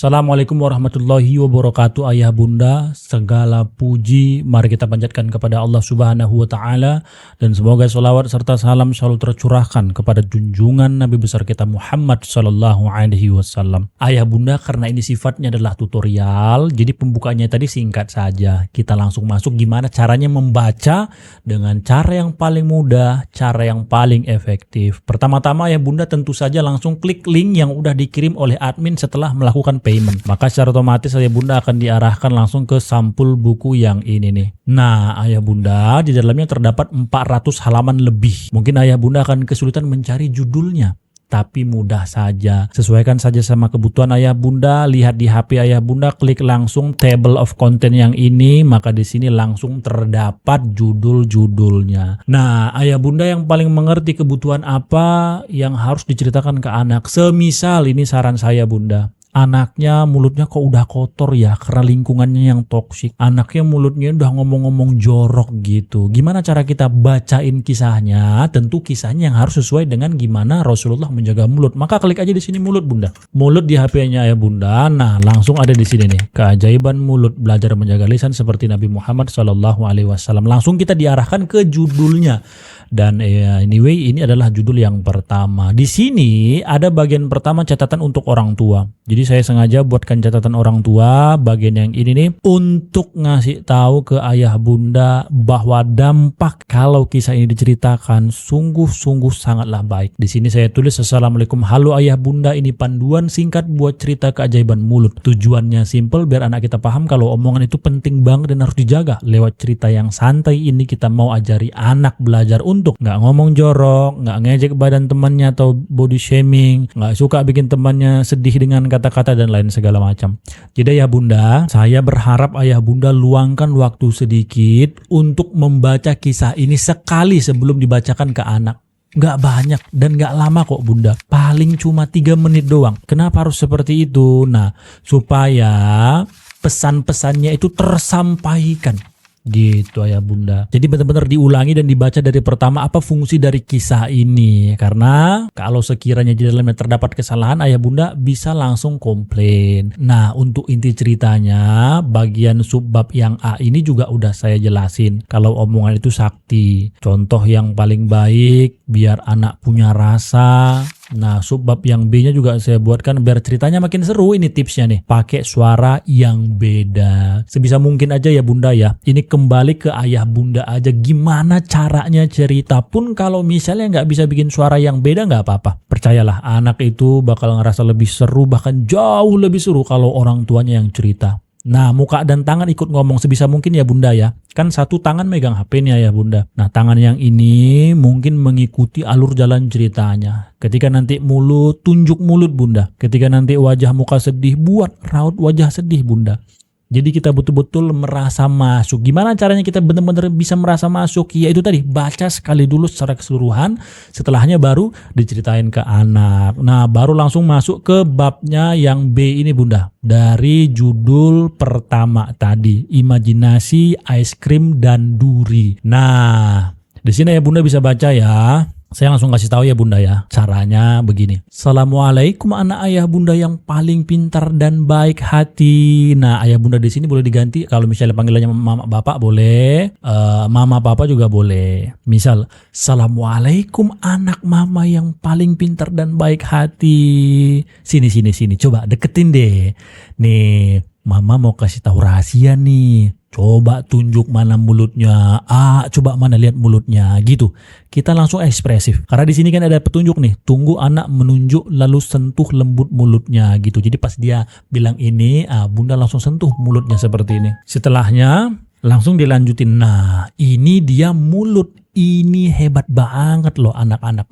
Assalamualaikum warahmatullahi wabarakatuh. Ayah bunda, segala puji mari kita panjatkan kepada Allah subhanahu wa ta'ala. Dan semoga salawat serta salam selalu tercurahkan kepada junjungan Nabi besar kita Muhammad sallallahu alaihi wasallam. Ayah bunda, karena ini sifatnya adalah tutorial, jadi pembukaannya tadi singkat saja. Kita langsung masuk gimana caranya membaca dengan cara yang paling mudah, cara yang paling efektif. Pertama-tama ayah bunda tentu saja langsung klik link yang udah dikirim oleh admin setelah melakukan payment. Maka secara otomatis ayah bunda akan diarahkan langsung ke sampul buku yang ini nih. Nah, ayah bunda di dalamnya terdapat 400 halaman lebih. Mungkin ayah bunda akan kesulitan mencari judulnya. Tapi mudah saja. Sesuaikan saja sama kebutuhan ayah bunda. Lihat di HP ayah bunda, klik langsung table of content yang ini, maka di sini langsung terdapat judul-judulnya. Nah, ayah bunda yang paling mengerti kebutuhan apa yang harus diceritakan ke anak. Semisal ini saran saya bunda. Anaknya mulutnya kok udah kotor ya karena lingkungannya yang toksik. Anaknya mulutnya udah ngomong-ngomong jorok gitu. Gimana cara kita bacain kisahnya? Tentu kisahnya yang harus sesuai dengan gimana Rasulullah menjaga mulut. Maka klik aja di sini mulut bunda. Mulut di HP-nya ayah bunda. Nah, langsung ada di sini nih. Keajaiban mulut, belajar menjaga lisan seperti Nabi Muhammad SAW. Langsung kita diarahkan ke judulnya. Dan anyway, ini adalah judul yang pertama. Di sini ada bagian pertama catatan untuk orang tua. Jadi saya sengaja buatkan catatan orang tua bagian yang ini nih untuk ngasih tahu ke ayah bunda bahwa dampak kalau kisah ini diceritakan sungguh-sungguh sangatlah baik. Di sini saya tulis Assalamualaikum, halo ayah bunda, ini panduan singkat buat cerita keajaiban mulut. Tujuannya simple biar anak kita paham kalau omongan itu penting banget dan harus dijaga. Lewat cerita yang santai ini kita mau ajari anak belajar untuk nggak ngomong jorok, nggak ngejek badan temannya atau body shaming, nggak suka bikin temannya sedih dengan kata-kata dan lain segala macam. Jadi ayah bunda, saya berharap ayah bunda luangkan waktu sedikit untuk membaca kisah ini sekali sebelum dibacakan ke anak. Nggak banyak dan nggak lama kok bunda, paling cuma 3 menit doang. Kenapa harus seperti itu? Nah, supaya pesan-pesannya itu tersampaikan gitu ayah bunda. Jadi benar-benar diulangi dan dibaca dari pertama apa fungsi dari kisah ini. Karena kalau sekiranya di dalamnya terdapat kesalahan, ayah bunda bisa langsung komplain. Nah, untuk inti ceritanya bagian subbab yang A ini juga udah saya jelasin. Kalau omongan itu sakti, contoh yang paling baik biar anak punya rasa. Nah, subbab yang B-nya juga saya buatkan biar ceritanya makin seru. Ini tipsnya nih, pakai suara yang beda. Sebisa mungkin aja ya bunda ya. Ini kembali ke ayah bunda aja. Gimana caranya cerita pun kalau misalnya nggak bisa bikin suara yang beda nggak apa-apa. Percayalah, anak itu bakal ngerasa lebih seru, bahkan jauh lebih seru kalau orang tuanya yang cerita. Nah, muka dan tangan ikut ngomong sebisa mungkin ya bunda ya. Kan satu tangan megang HP nih ya bunda. Nah, tangan yang ini mungkin mengikuti alur jalan ceritanya. Ketika nanti mulut, tunjuk mulut bunda. Ketika nanti wajah muka sedih, buat raut wajah sedih bunda. Jadi kita betul-betul merasa masuk. Gimana caranya kita benar-benar bisa merasa masuk? Ya itu tadi, baca sekali dulu secara keseluruhan. Setelahnya baru diceritain ke anak. Nah, baru langsung masuk ke babnya yang B ini bunda. Dari judul pertama tadi, imajinasi, es krim, dan duri. Nah, di sini ya bunda bisa baca ya. Saya langsung kasih tahu ya bunda ya. Caranya begini. Assalamualaikum anak ayah bunda yang paling pintar dan baik hati. Nah, ayah bunda di sini boleh diganti. Kalau misalnya panggilannya mama bapak boleh, mama papa juga boleh. Misal, Assalamualaikum anak mama yang paling pintar dan baik hati. Sini. Coba deketin deh. Nih, mama mau kasih tahu rahasia nih. Coba tunjuk mana mulutnya. Coba mana lihat mulutnya gitu. Kita langsung ekspresif. Karena di sini kan ada petunjuk nih. Tunggu anak menunjuk lalu sentuh lembut mulutnya gitu. Jadi pas dia bilang ini, bunda langsung sentuh mulutnya seperti ini. Setelahnya langsung dilanjutin. Nah, ini dia mulut. Ini hebat banget loh anak-anak.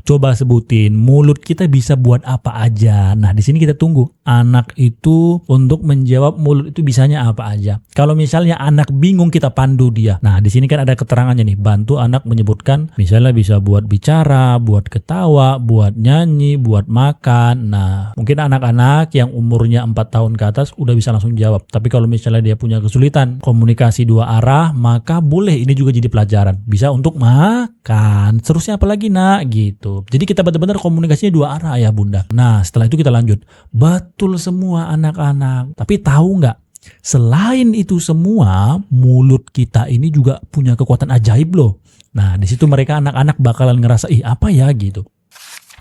Coba sebutin mulut kita bisa buat apa aja. Nah, di sini kita tunggu anak itu untuk menjawab mulut itu bisanya apa aja. Kalau misalnya anak bingung, kita pandu dia. Nah, di sini kan ada keterangannya nih. Bantu anak menyebutkan misalnya bisa buat bicara, buat ketawa, buat nyanyi, buat makan. Nah, mungkin anak-anak yang umurnya 4 tahun ke atas udah bisa langsung jawab. Tapi kalau misalnya dia punya kesulitan komunikasi 2 arah, maka boleh ini juga jadi pelajaran. Bisa untuk untuk makan. Seterusnya apa lagi nak? Gitu. Jadi kita benar-benar komunikasinya dua arah ayah bunda. Nah setelah itu kita lanjut. Betul semua anak-anak. Tapi tahu nggak? Selain itu semua, mulut kita ini juga punya kekuatan ajaib loh. Nah di situ mereka anak-anak bakalan ngerasa, ih apa ya gitu.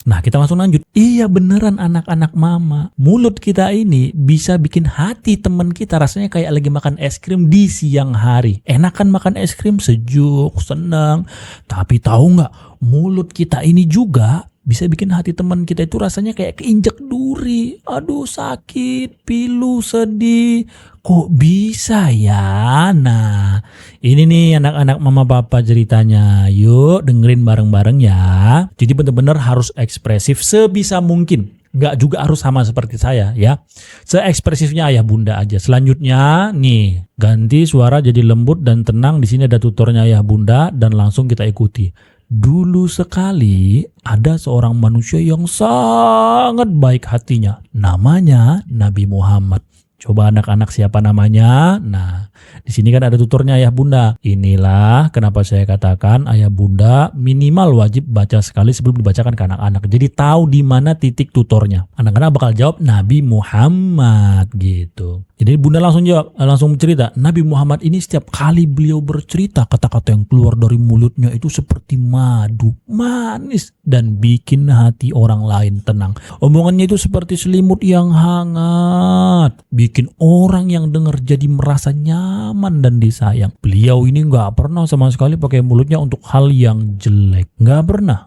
Nah kita langsung lanjut. Iya beneran anak-anak mama. Mulut kita ini bisa bikin hati teman kita rasanya kayak lagi makan es krim di siang hari. Enak kan makan es krim, sejuk, senang. Tapi tahu nggak, mulut kita ini juga bisa bikin hati teman kita itu rasanya kayak keinjek duri. Aduh sakit, pilu, sedih. Kok bisa ya? Nah ini nih anak-anak mama papa ceritanya. Yuk dengerin bareng-bareng ya. Jadi benar-benar harus ekspresif sebisa mungkin. Nggak juga harus sama seperti saya ya. Seekspresifnya ayah bunda aja. Selanjutnya nih ganti suara jadi lembut dan tenang. Di sini ada tutornya ayah bunda dan langsung kita ikuti. Dulu sekali ada seorang manusia yang sangat baik hatinya. Namanya Nabi Muhammad. Coba anak-anak siapa namanya? Nah, di sini kan ada tutornya ayah bunda. Inilah kenapa saya katakan ayah bunda minimal wajib baca sekali sebelum dibacakan ke anak-anak. Jadi tahu di mana titik tutornya. Anak-anak bakal jawab Nabi Muhammad gitu. Jadi bunda langsung jawab, langsung cerita. Nabi Muhammad ini setiap kali beliau bercerita, kata-kata yang keluar dari mulutnya itu seperti madu, manis dan bikin hati orang lain tenang. Omongannya itu seperti selimut yang hangat, bikin orang yang dengar jadi merasa nyaman dan disayang. Beliau ini nggak pernah sama sekali pakai mulutnya untuk hal yang jelek. Nggak pernah.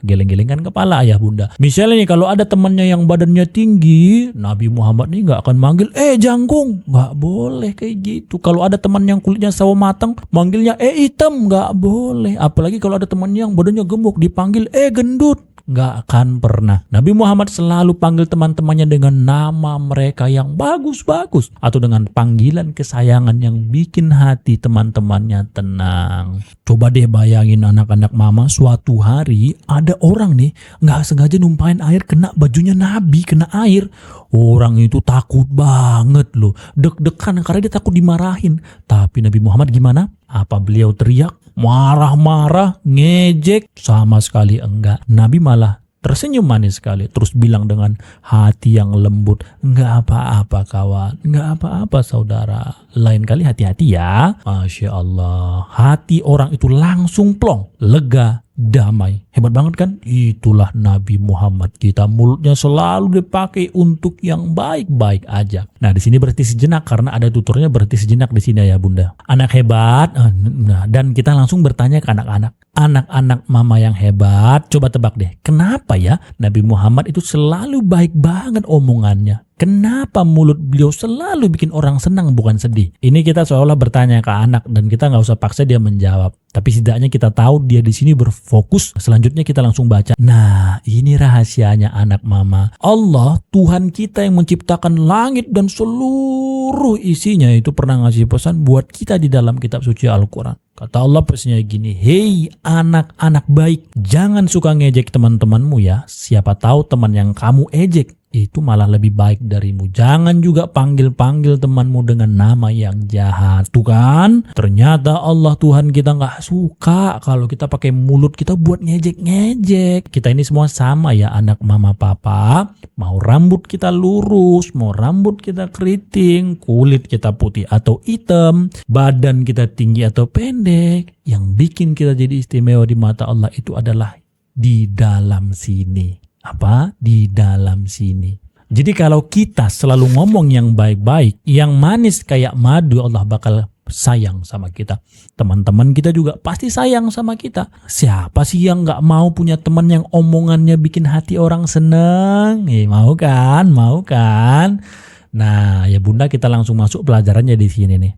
Geleng-gelengkan kepala ayah bunda. Misalnya nih kalau ada temannya yang badannya tinggi, Nabi Muhammad nih nggak akan manggil, jangkung, nggak boleh kayak gitu. Kalau ada teman yang kulitnya sawo matang, manggilnya hitam, nggak boleh. Apalagi kalau ada teman yang badannya gemuk, dipanggil gendut. Nggak akan pernah. Nabi Muhammad selalu panggil teman-temannya dengan nama mereka yang bagus-bagus atau dengan panggilan kesayangan yang bikin hati teman-temannya tenang. Coba deh bayangin anak-anak mama, suatu hari ada orang nih nggak sengaja numpahin air kena bajunya Nabi, kena air. Orang itu takut banget loh, deg-degan karena dia takut dimarahin. Tapi Nabi Muhammad gimana? Apa beliau teriak, marah-marah, ngejek? Sama sekali enggak. Nabi malah tersenyum manis sekali, terus bilang dengan hati yang lembut, enggak apa-apa kawan, enggak apa-apa saudara. Lain kali hati-hati ya. Masya Allah, hati orang itu langsung plong, lega, damai. Hebat banget kan? Itulah Nabi Muhammad kita. Mulutnya selalu dipakai untuk yang baik-baik aja. Nah di sini berhenti sejenak karena ada tuturnya, berhenti sejenak di sini ya bunda. Anak hebat. Nah, dan kita langsung bertanya ke anak-anak. Anak-anak mama yang hebat, coba tebak deh. Kenapa ya Nabi Muhammad itu selalu baik banget omongannya? Kenapa mulut beliau selalu bikin orang senang bukan sedih? Ini kita seolah bertanya ke anak dan kita nggak usah paksa dia menjawab. Tapi setidaknya kita tahu dia di sini berfokus. Selanjutnya kita langsung baca. Nah, ini rahasianya anak mama. Allah, Tuhan kita yang menciptakan langit dan seluruh isinya itu pernah ngasih pesan buat kita di dalam kitab suci Al-Quran. Kata Allah pesannya gini, hei anak-anak baik, jangan suka ngejek teman-temanmu ya. Siapa tahu teman yang kamu ejek itu malah lebih baik darimu. Jangan juga panggil-panggil temanmu dengan nama yang jahat. Tuh kan, ternyata Allah Tuhan kita nggak suka kalau kita pakai mulut kita buat ngejek-ngejek. Kita ini semua sama ya anak mama papa. Mau rambut kita lurus, mau rambut kita keriting, kulit kita putih atau hitam, badan kita tinggi atau pendek, yang bikin kita jadi istimewa di mata Allah itu adalah di dalam sini. Apa? Di dalam sini. Jadi kalau kita selalu ngomong yang baik-baik, yang manis kayak madu, Allah bakal sayang sama kita. Teman-teman kita juga pasti sayang sama kita. Siapa sih yang gak mau punya teman yang omongannya bikin hati orang seneng? Mau kan? Mau kan? Nah ya bunda, kita langsung masuk pelajarannya di sini nih.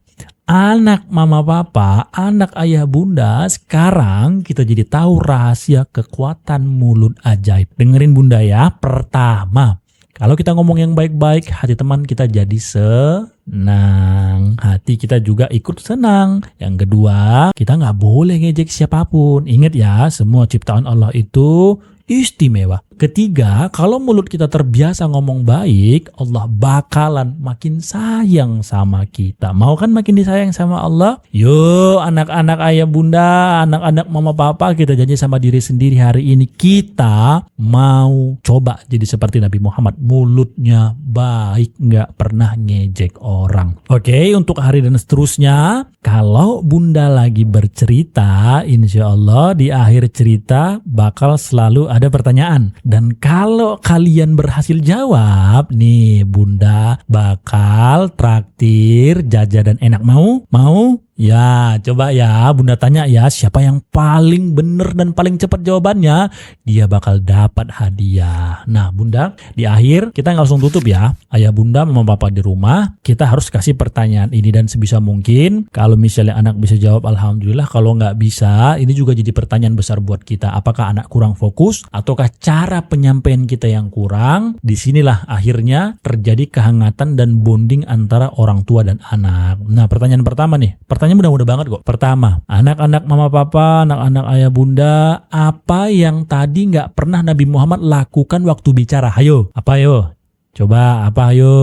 Anak mama papa, anak ayah bunda, sekarang kita jadi tahu rahasia kekuatan mulut ajaib. Dengerin bunda ya. Pertama, kalau kita ngomong yang baik-baik, hati teman kita jadi senang. Hati kita juga ikut senang. Yang kedua, kita nggak boleh ngejek siapapun. Ingat ya, semua ciptaan Allah itu istimewa. Ketiga, kalau mulut kita terbiasa ngomong baik, Allah bakalan makin sayang sama kita. Mau kan makin disayang sama Allah? Yuk anak-anak ayah bunda, anak-anak mama papa, kita janji sama diri sendiri hari ini kita mau coba jadi seperti Nabi Muhammad. Mulutnya baik, nggak pernah ngejek orang. Oke, untuk hari dan seterusnya, kalau bunda lagi bercerita, insya Allah di akhir cerita bakal selalu ada pertanyaan. Dan kalau kalian berhasil jawab, nih bunda bakal traktir jajanan enak. Mau? Ya, coba ya bunda tanya ya, siapa yang paling bener dan paling cepat jawabannya, dia bakal dapat hadiah. Nah bunda, di akhir kita nggak langsung tutup ya. Ayah bunda, mama papa di rumah, kita harus kasih pertanyaan ini dan sebisa mungkin. Kalau misalnya anak bisa jawab, alhamdulillah. Kalau nggak bisa, ini juga jadi pertanyaan besar buat kita. Apakah anak kurang fokus, ataukah cara penyampaian kita yang kurang? Disinilah akhirnya terjadi kehangatan dan bonding antara orang tua dan anak. Nah pertanyaan pertama nih, pertanyaan mudah-mudah banget kok. Pertama, anak-anak mama papa, anak-anak ayah bunda, apa yang tadi nggak pernah Nabi Muhammad lakukan waktu bicara? Hayo, apa yo? Coba apa yo?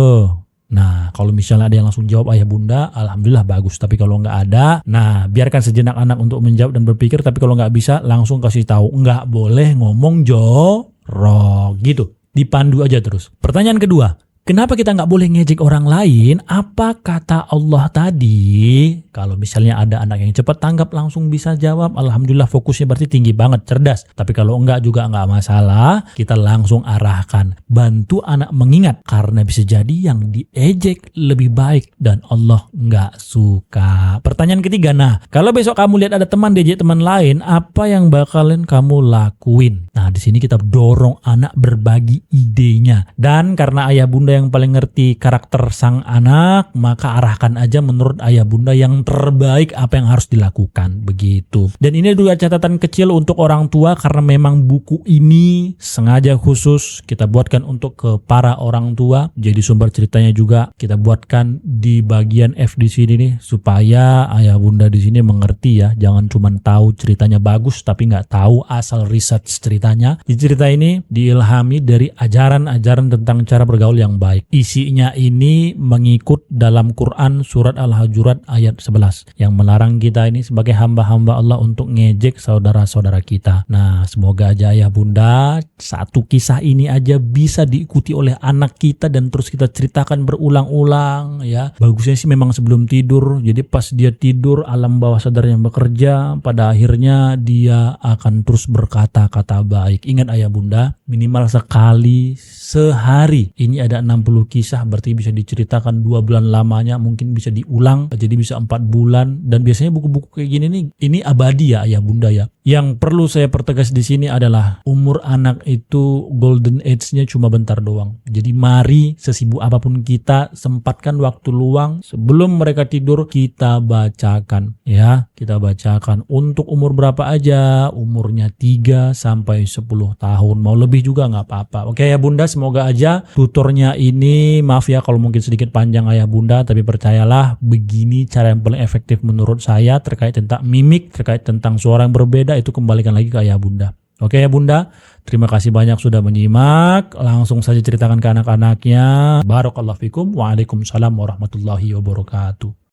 Nah, kalau misalnya ada yang langsung jawab ayah bunda, alhamdulillah bagus. Tapi kalau nggak ada, nah biarkan sejenak anak untuk menjawab dan berpikir. Tapi kalau nggak bisa, langsung kasih tahu. Nggak boleh ngomong jorok gitu. Dipandu aja terus. Pertanyaan kedua, kenapa kita nggak boleh ngejek orang lain? Apa kata Allah tadi? Kalau misalnya ada anak yang cepat tanggap langsung bisa jawab, alhamdulillah fokusnya berarti tinggi banget, cerdas. Tapi kalau enggak juga enggak masalah, kita langsung arahkan. Bantu anak mengingat, karena bisa jadi yang diejek lebih baik dan Allah nggak suka. Pertanyaan ketiga, nah kalau besok kamu lihat ada teman diejek teman lain, apa yang bakalan kamu lakuin? Nah di sini kita dorong anak berbagi idenya. Dan karena ayah bunda yang paling ngerti karakter sang anak, maka arahkan aja menurut ayah bunda yang terbaik apa yang harus dilakukan, begitu. Dan ini juga catatan kecil untuk orang tua, karena memang buku ini sengaja khusus kita buatkan untuk ke para orang tua. Jadi sumber ceritanya juga kita buatkan di bagian F di sini nih, supaya ayah bunda di sini mengerti ya. Jangan cuma tahu ceritanya bagus tapi nggak tahu asal riset ceritanya. Di cerita ini diilhami dari ajaran-ajaran tentang cara bergaul yang baik. Isinya ini mengikut dalam Quran surat Al-Hujurat ayat 11 yang melarang kita ini sebagai hamba-hamba Allah untuk ngejek saudara-saudara kita. Nah, semoga aja ayah bunda satu kisah ini aja bisa diikuti oleh anak kita dan terus kita ceritakan berulang-ulang ya. Bagusnya sih memang sebelum tidur. Jadi pas dia tidur, alam bawah sadarnya bekerja, pada akhirnya dia akan terus berkata-kata baik. Ingat ayah bunda, minimal sekali sehari. Ini ada 60 kisah, berarti bisa diceritakan 2 bulan lamanya, mungkin bisa diulang jadi bisa 4 bulan. Dan biasanya buku-buku kayak gini nih, ini abadi ya ayah bunda ya. Yang perlu saya pertegas di sini adalah umur anak itu golden age-nya cuma bentar doang. Jadi mari sesibuk apapun kita sempatkan waktu luang sebelum mereka tidur, kita bacakan ya, kita bacakan. Untuk umur berapa aja, umurnya 3 sampai 10 tahun, mau lebih juga nggak apa-apa. Oke ya bunda, semoga aja tutornya ini, maaf ya kalau mungkin sedikit panjang ayah bunda, tapi percayalah begini cara yang paling efektif menurut saya terkait tentang mimik, terkait tentang suara yang berbeda. Itu kembalikan lagi ke ayah bunda. Oke ya bunda, terima kasih banyak sudah menyimak. Langsung saja ceritakan ke anak-anaknya. Barakallahu fikum. Waalaikumsalam warahmatullahi wabarakatuh.